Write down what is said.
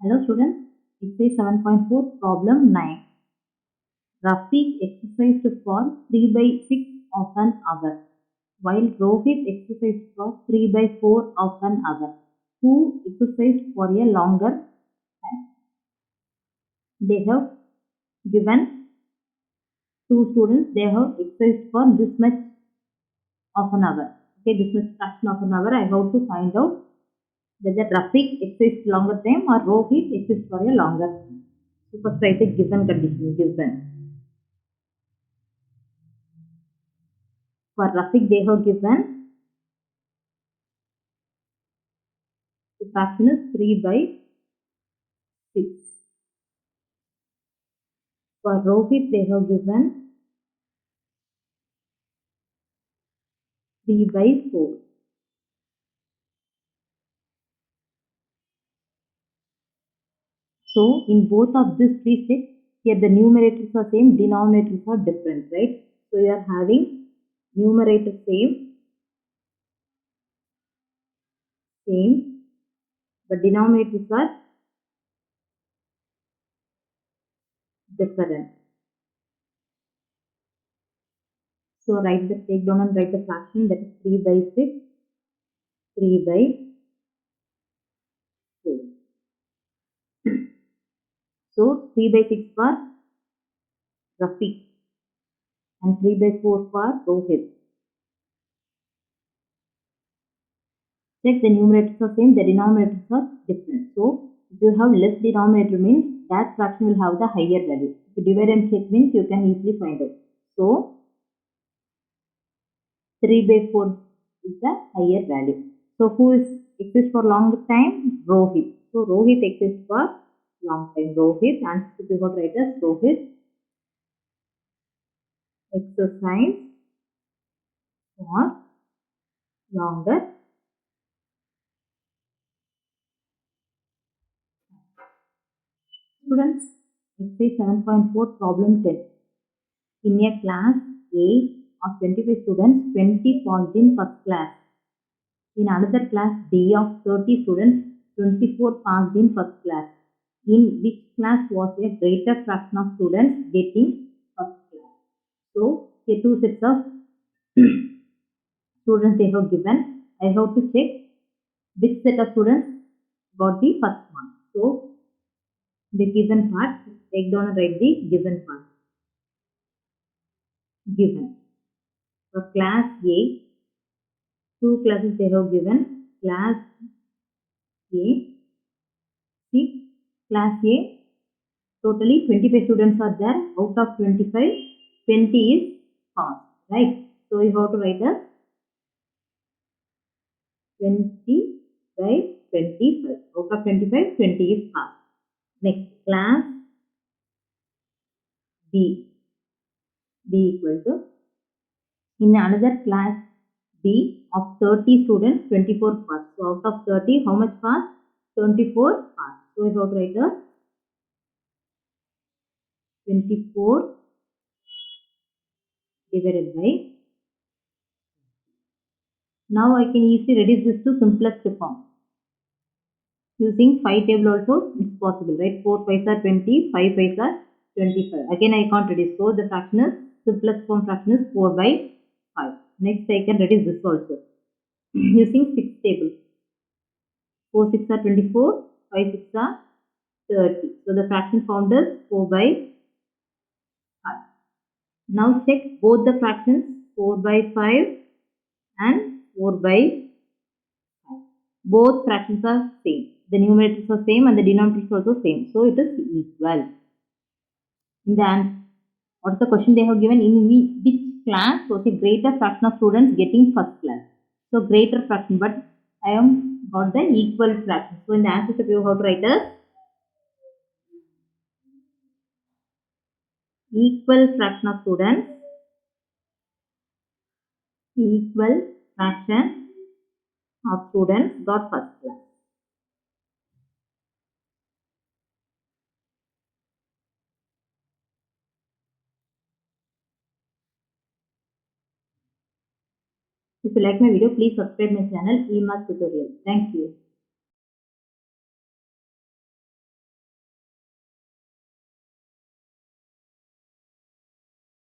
Hello students, exercise 7.4 problem 9. Rafiq exercised for 3 by 6 of an hour, while Rohit exercised for 3 by 4 of an hour. Who exercised for a longer time? They have given two students, they have exercised for this much of an hour. Okay, this much fraction of an hour. I have to find out whether Rafiq exercised longer time or Rohit exercised for a longer time. So first write the given condition, given. For Rafiq, they have given the fraction is 3 by 6. For Rohit, they have given 3 by 4. So, in both of these, please check. Here the numerators are same, denominators are different, right? So, you are having numerator same, but denominators are different. So, take down and write the fraction, that is 3 by 6, 3 by 4. So, 3 by 6 for Rafiq and 3 by 4 for Rohit. Check the numerators are same, the denominators are different. So, if you have less denominator means that fraction will have the higher value. If you divide and check means you can easily find out. So, 3 by 4 is the higher value. So, who exists for long time? Rohit. So, Rohit exists for long time. Rohit, answer to be what write as Rohit exercise for longer. Students, exercise 7.4 problem 10. In a class A of 25 students, 20 passed in first class. In another class B of 30 students, 24 passed in first class. In which class was a greater fraction of students getting first class? So, here two sets of students they have given. I have to check which set of students got the first one. So, the given part, take down and write the given part. Given. For class A, two classes they have given. Class A, see, class A, totally 25 students are there. Out of 25, 20 is passed, right? So, you have to write as 20 by 25. Out of 25, 20 is passed. Next, class B. B equal to, in another class B of 30 students, 24 passed. So, out of 30, how much passed? 24 passed. So, you have to write as 24 divided by. Now I can easily reduce this to simplest form. Using 5 table also it's possible, right? 4 5s are 20, 5 5s are 25. Again I can't reduce. So the fraction is, simplest form fraction is 4 by 5. Next I can reduce this also. Using 6 table. 4 6 are 24, 5 6 are 30. So the fraction formed is 4 by 5. Now check both the fractions, 4 by 5 and 4 by 5. Both fractions are same. The numerators are same and the denominators are also same. So it is equal. In the answer, what is the question they have given? In which class was a greater fraction of students getting first class? So greater fraction, but I am got the equal fraction. So in the answer step you have to write as equal fraction of students, equal fraction of students got first class. If you like my video, please subscribe my channel, EMAS Tutorial. Thank you.